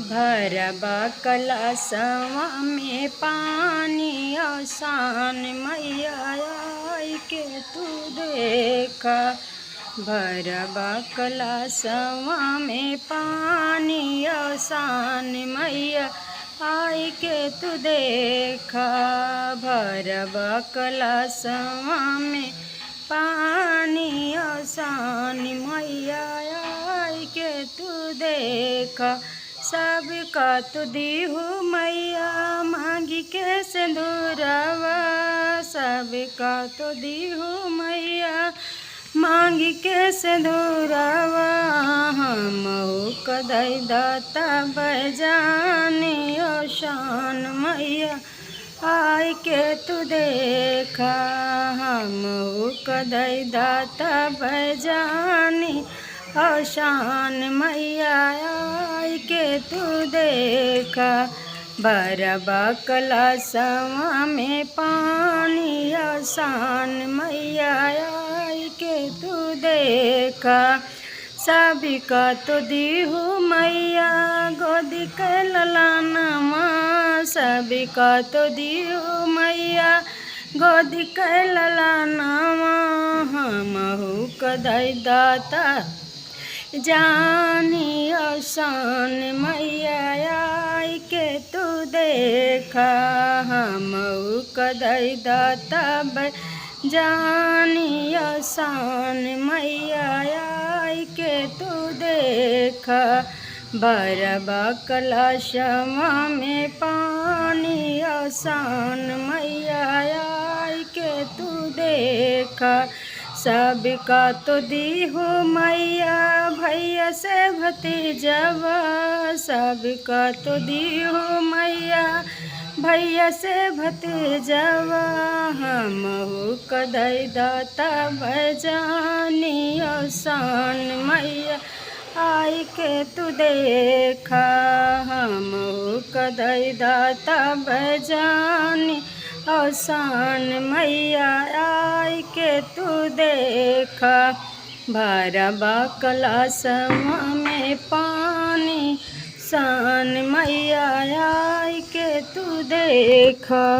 भरबा कलशवा में पानी आसान मैया आई के तू देखा। भरबा कलशवा में पानी आसान मैया आई के तू देखा। भरबा कलशवा में पानी आसान मैया आई के तू देखा। सबका तो दीहू मैया मांगी के सिंदूरवा। सबका तो दीहू मैया मांगी के सिंदूरवा। हमहू कदई दाता बजानी ओशान मैया आई के तू देखा। हमहू कदई दाता बजानी ओशान मैया आई के तू देखा। भरबा कलशवा में पानी आसान मैया आई के तू देखा। सबका तो दीहू मैया गोदी के ललानवा। सबका तो दीहू मैया गोदी के ललानवा। हमहू कदई दाता जानी आसान मैया आई के तू देखा। हमहू कदई दाता जानी आसान मैया आई के तू देखा। भरबा कलशवा में पानी आसान मैया आई के तू देखा। सबका तो दीहू मैया भैया से भतीजवा। सबका तो दीहू मैया भैया से भतीजवा। हमहू कदई दाता बजानी आसान मैया आई के तू देखा। हमहू कदई दाता बजानी आसान मैया आई के तू देखा। भरबा कलशवा में पानी सान मैया आई के तू देखा।